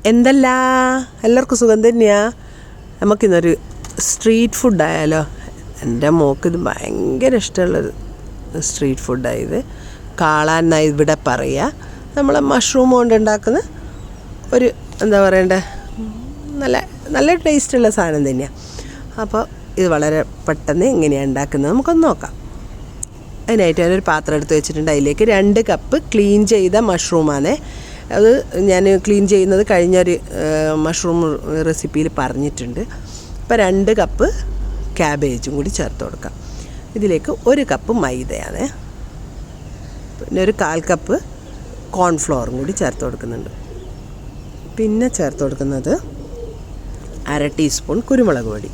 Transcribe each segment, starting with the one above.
എന്തല്ല എല്ലാവർക്കും സുഖം തന്നെയാണ്. നമുക്കിന്നൊരു സ്ട്രീറ്റ് ഫുഡായാലോ. എൻ്റെ മോക്കിത് ഭയങ്കര ഇഷ്ടമുള്ളൊരു സ്ട്രീറ്റ് ഫുഡായത്. കാളാൻ എന്നാണ് ഇവിടെ പറയുക. നമ്മൾ മഷ്റൂം കൊണ്ട് ഉണ്ടാക്കുന്ന ഒരു എന്താ പറയണ്ടേ നല്ല നല്ല ടേസ്റ്റുള്ള സാധനം തന്നെയാണ്. അപ്പോൾ ഇത് വളരെ പെട്ടെന്ന് എങ്ങനെയാണ് ഉണ്ടാക്കുന്നത് നമുക്കൊന്ന് നോക്കാം. അതിനായിട്ട് ഞാനൊരു പാത്രം എടുത്ത് വെച്ചിട്ടുണ്ട്. അതിലേക്ക് 2 കപ്പ് ക്ലീൻ ചെയ്ത മഷ്റൂമാണ്. അത് ഞാൻ ക്ലീൻ ചെയ്യുന്നത് കഴിഞ്ഞൊരു മഷ്റൂം റെസിപ്പിയിൽ പറഞ്ഞിട്ടുണ്ട്. അപ്പോൾ 2 കപ്പ് ക്യാബേജും കൂടി ചേർത്ത് കൊടുക്കാം. ഇതിലേക്ക് 1 കപ്പ് മൈദയാണ്, പിന്നെ ഒരു 1/4 കപ്പ് കോൺഫ്ലവറും കൂടി ചേർത്ത് കൊടുക്കുന്നുണ്ട്. പിന്നെ ചേർത്ത് കൊടുക്കുന്നത് 1/2 ടീസ്പൂൺ കുരുമുളക് പൊടി,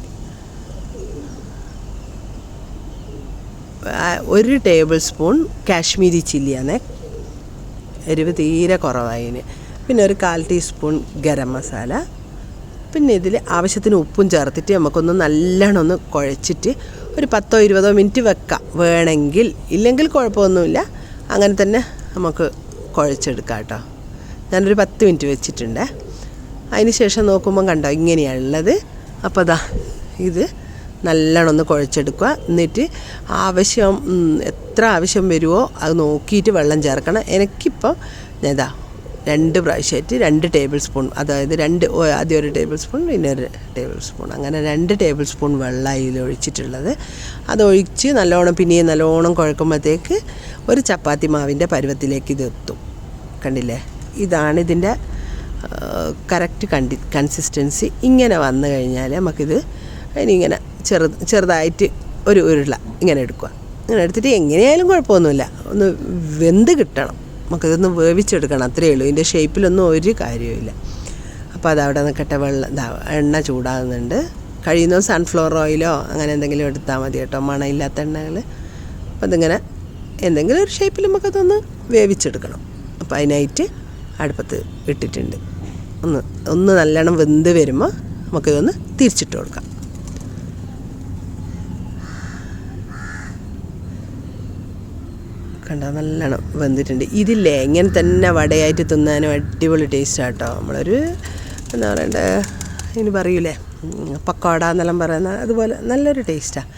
1 ടേബിൾ സ്പൂൺ കാശ്മീരി ചില്ലിയാണ്, എരിവ് തീരെ കുറവായതിന്. പിന്നെ ഒരു 1/4 ടീസ്പൂൺ ഗരം മസാല. പിന്നെ ഇതിൽ ആവശ്യത്തിന് ഉപ്പും ചേർത്തിട്ട് നമുക്കൊന്ന് നല്ലോണം ഒന്ന് കുഴച്ചിട്ട് ഒരു 10-20 മിനിറ്റ് വെക്കാം വേണമെങ്കിൽ. ഇല്ലെങ്കിൽ കുഴപ്പമൊന്നുമില്ല, അങ്ങനെ തന്നെ നമുക്ക് കുഴച്ചെടുക്കാം കേട്ടോ. ഞാനൊരു 10 മിനിറ്റ് വെച്ചിട്ടുണ്ട്. അതിന് ശേഷം നോക്കുമ്പം കണ്ടോ ഇങ്ങനെയാണുള്ളത്. അപ്പോൾ അതാ ഇത് നല്ലോണം ഒന്ന് കുഴച്ചെടുക്കുക. എന്നിട്ട് എത്ര ആവശ്യം വരുമോ അത് നോക്കിയിട്ട് വെള്ളം ചേർക്കണം. എനിക്കിപ്പോൾ ഇതാ 2 പ്രാവശ്യമായിട്ട് 2 ടേബിൾ സ്പൂൺ, അതായത് ആദ്യം 1 ടേബിൾ സ്പൂൺ പിന്നെ 1 ടേബിൾ സ്പൂൺ, അങ്ങനെ 2 ടേബിൾ സ്പൂൺ വെള്ളം അതിൽ ഒഴിച്ചിട്ടുള്ളത്. അതൊഴിച്ച് നല്ലോണം കുഴക്കുമ്പോഴത്തേക്ക് ഒരു ചപ്പാത്തി മാവിൻ്റെ പരുവത്തിലേക്ക് ഇത് എത്തും. കണ്ടില്ലേ, ഇതാണ് ഇതിൻ്റെ കറക്റ്റ് കൺസിസ്റ്റൻസി. ഇങ്ങനെ വന്നു കഴിഞ്ഞാൽ നമുക്കിത് ഇനിയിങ്ങനെ ചെറുതായിട്ട് ഒരു ഉരുള ഇങ്ങനെ എടുക്കുക. ഇങ്ങനെ എടുത്തിട്ട് എങ്ങനെയായാലും കുഴപ്പമൊന്നുമില്ല, ഒന്ന് വെന്ത് കിട്ടണം, നമുക്കിതൊന്ന് വേവിച്ചെടുക്കണം, അത്രയേ ഉള്ളൂ. ഇതിൻ്റെ ഷേപ്പിലൊന്നും ഒരു കാര്യവുമില്ല. അപ്പോൾ അതവിടെ നിൽക്കട്ടെ. എണ്ണ ചൂടാകുന്നുണ്ട്. കഴിയുന്നത് സൺഫ്ലവർ ഓയിലോ അങ്ങനെ എന്തെങ്കിലും എടുത്താൽ മതി കേട്ടോ, മണമില്ലാത്ത എണ്ണകൾ. അപ്പോൾ അതിങ്ങനെ എന്തെങ്കിലും ഒരു ഷേപ്പിൽ നമുക്കതൊന്ന് വേവിച്ചെടുക്കണം. അപ്പോൾ അതിനായിട്ട് അടുപ്പത്ത് ഇട്ടിട്ടുണ്ട്. ഒന്ന് നല്ലോണം വെന്ത് വരുമ്പോൾ നമുക്കിതൊന്ന് തിരിച്ചിട്ട് കൊടുക്കാം. കണ്ടോ, നല്ലോണം വെന്തിട്ടുണ്ട്. ഇതില്ലേ ഇങ്ങനെ തന്നെ വടയായിട്ട് തിന്നാനും അടിപൊളി ടേസ്റ്റാണ് കേട്ടോ. നമ്മളൊരു എന്താ പറയണ്ടേ, ഇനി പറയൂലേ പക്കോട എന്നെല്ലാം പറയുന്ന അതുപോലെ നല്ലൊരു ടേസ്റ്റാണ്.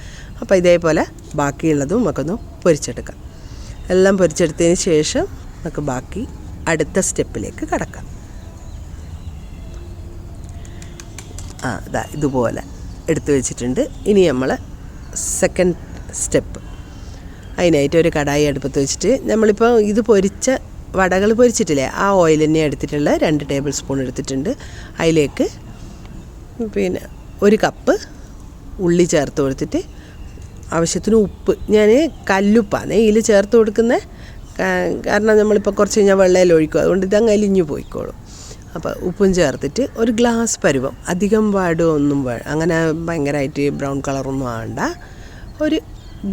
അപ്പോൾ ഇതേപോലെ ബാക്കിയുള്ളതും നമുക്കൊന്ന് പൊരിച്ചെടുക്കാം. എല്ലാം പൊരിച്ചെടുത്തതിന് ശേഷം നമുക്ക് ബാക്കി അടുത്ത സ്റ്റെപ്പിലേക്ക് കടക്കാം. ഇതുപോലെ എടുത്തു വെച്ചിട്ടുണ്ട്. ഇനി നമ്മൾ സെക്കൻഡ് സ്റ്റെപ്പ്. അതിനായിട്ട് ഒരു കടായി അടുപ്പത്ത് വെച്ചിട്ട് നമ്മളിപ്പോൾ ഇത് പൊരിച്ച വടകൾ പൊരിച്ചിട്ടില്ലേ, ആ ഓയിൽ തന്നെ എടുത്തിട്ടുള്ള 2 ടേബിൾ സ്പൂൺ എടുത്തിട്ടുണ്ട്. അതിലേക്ക് പിന്നെ 1 കപ്പ് ഉള്ളി ചേർത്ത് കൊടുത്തിട്ട് ആവശ്യത്തിന് ഉപ്പ്, ഞാൻ കല്ലുപ്പാണ് ഇതിൽ ചേർത്ത് കൊടുക്കുന്നത്. കാരണം നമ്മളിപ്പോൾ കുറച്ച് കഴിഞ്ഞാൽ വെള്ളയിൽ ഒഴിക്കും, അതുകൊണ്ട് ഇതങ്ങ് അലിഞ്ഞു പോയിക്കോളും. അപ്പോൾ ഉപ്പും ചേർത്തിട്ട് 1 ഗ്ലാസ് പരുവം, അധികം വാടുമൊന്നും അങ്ങനെ ഭയങ്കരമായിട്ട് ബ്രൗൺ കളറൊന്നും ആവണ്ട, 1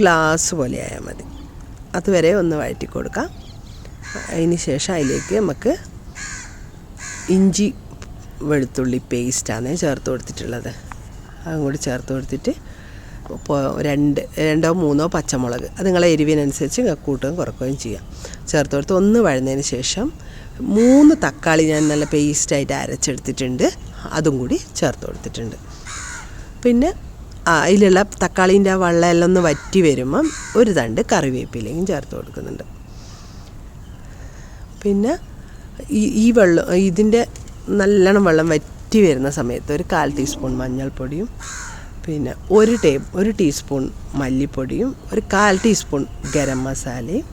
ഗ്ലാസ് പോലെ ആയാൽ മതി. അതുവരെ ഒന്ന് വഴറ്റി കൊടുക്കാം. അതിന് ശേഷം അതിലേക്ക് നമുക്ക് ഇഞ്ചി വെളുത്തുള്ളി പേസ്റ്റാണ് ചേർത്ത് കൊടുത്തിട്ടുള്ളത്. അതും കൂടി ചേർത്ത് കൊടുത്തിട്ട് ഇപ്പോൾ 2-3 പച്ചമുളക്, അത് നിങ്ങളെ എരിവിനനുസരിച്ച് കൂട്ടുകയും കുറക്കുകയും ചെയ്യാം, ചേർത്ത് കൊടുത്ത് ഒന്ന് വഴന്നതിന് ശേഷം 3 തക്കാളി ഞാൻ നല്ല പേസ്റ്റായിട്ട് അരച്ചെടുത്തിട്ടുണ്ട്, അതും കൂടി ചേർത്ത് കൊടുത്തിട്ടുണ്ട്. പിന്നെ അതിലുള്ള തക്കാളീൻ്റെ ആ വെള്ളമെല്ലാം ഒന്ന് വറ്റി വരുമ്പം 1 തണ്ട് കറിവേപ്പിലയും ചേർത്ത് കൊടുക്കുന്നുണ്ട്. പിന്നെ ഈ വെള്ളം ഇതിൻ്റെ നല്ലോണം വെള്ളം വറ്റി വരുന്ന സമയത്ത് 1/4 ടീസ്പൂൺ മഞ്ഞൾപ്പൊടിയും, പിന്നെ 1 ടീസ്പൂൺ മല്ലിപ്പൊടിയും, 1/4 ടീസ്പൂൺ ഗരം മസാലയും,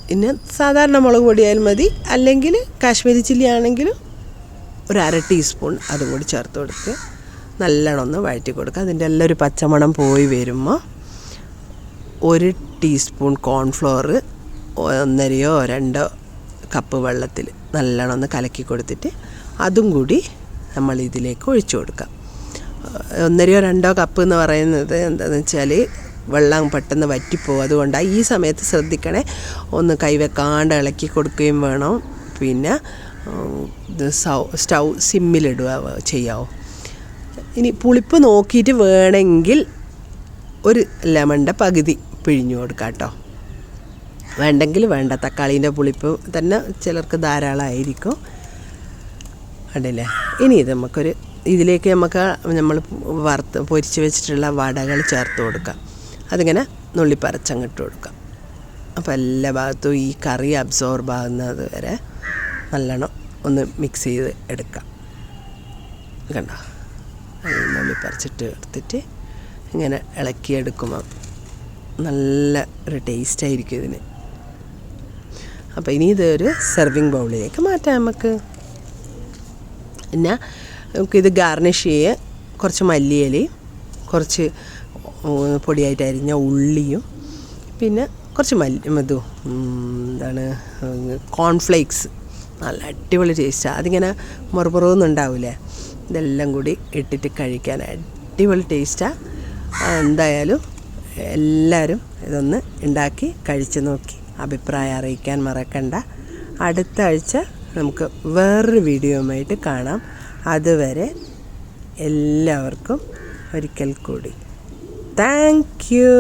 പിന്നെ സാധാരണ മുളക് പൊടിയായാലും മതി, അല്ലെങ്കിൽ കാശ്മീരി ചില്ലി ആണെങ്കിലും 1/2 ടീസ്പൂൺ അതും കൂടി ചേർത്ത് കൊടുത്ത് നല്ലോണം ഒന്ന് വഴറ്റി കൊടുക്കുക. അതിൻ്റെ എല്ലാം ഒരു പച്ചമണം പോയി വരുമ്പോൾ 1 ടീസ്പൂൺ കോൺഫ്ലവർ 1-2 കപ്പ് വെള്ളത്തിൽ നല്ലോണം ഒന്ന് കലക്കി കൊടുത്തിട്ട് അതും കൂടി നമ്മൾ ഇതിലേക്ക് ഒഴിച്ചു കൊടുക്കാം. 1-2 കപ്പ് എന്ന് പറയുന്നത് എന്താണെന്ന് വെച്ചാൽ വെള്ളം പെട്ടെന്ന് വറ്റിപ്പോകും. അതുകൊണ്ടാണ് ഈ സമയത്ത് ശ്രദ്ധിക്കണേ, ഒന്ന് കൈവെക്കാണ്ട് ഇളക്കി കൊടുക്കുകയും വേണം. പിന്നെ സ്റ്റൗ സിമ്മിലിടുക ചെയ്യാവോ. ഇനി പുളിപ്പ് നോക്കിയിട്ട് വേണമെങ്കിൽ 1 ലെമണിൻ്റെ പകുതി പിഴിഞ്ഞു കൊടുക്കാം കേട്ടോ. വേണ്ടെങ്കിൽ വേണ്ട, തക്കാളീൻ്റെ പുളിപ്പ് തന്നെ ചിലർക്ക് ധാരാളമായിരിക്കും. കണ്ടില്ലേ? ഇനി ഇത് ഇതിലേക്ക് നമ്മൾ പൊരിച്ച് വെച്ചിട്ടുള്ള വടകൾ ചേർത്ത് കൊടുക്കാം. അതിങ്ങനെ നുള്ളിപ്പരച്ചങ്ങിട്ട് കൊടുക്കാം. അപ്പോൾ എല്ലാ ഭാഗത്തും ഈ കറി അബ്സോർബ് ആകുന്നത് വരെ നല്ലോണം ഒന്ന് മിക്സ് ചെയ്ത് എടുക്കാം. കണ്ടോ? നുള്ളിപ്പരച്ചിട്ട് എടുത്തിട്ട് ഇങ്ങനെ ഇളക്കിയെടുക്കുമ്പോൾ നല്ല ഒരു ടേസ്റ്റായിരിക്കും ഇതിന്. അപ്പോൾ ഇനി ഇതൊരു സെർവിങ് ബൗളിലേക്ക് മാറ്റാം നമുക്ക്. പിന്നെ നമുക്കിത് ഗാർണിഷ് ചെയ്യാൻ കുറച്ച് മല്ലിയിലയും കുറച്ച് പൊടിയായിട്ട് അരിഞ്ഞ ഉള്ളിയും പിന്നെ കുറച്ച് കോൺഫ്ലേക്സ്. നല്ല അടിപൊളി ടേസ്റ്റാണ്. അതിങ്ങനെ മുറുമുറുന്നുണ്ടാവില്ലേ? ഇതെല്ലാം കൂടി ഇട്ടിട്ട് കഴിക്കാൻ അടിപൊളി ടേസ്റ്റാണ്. എന്തായാലും എല്ലാവരും ഇതൊന്ന് ഉണ്ടാക്കി കഴിച്ച് നോക്കി അഭിപ്രായം അറിയിക്കാൻ മറക്കണ്ട. അടുത്ത ആഴ്ച നമുക്ക് വേറൊരു വീഡിയോയുമായിട്ട് കാണാം. അതുവരെ എല്ലാവർക്കും ഒരിക്കൽ കൂടി താങ്ക് യു.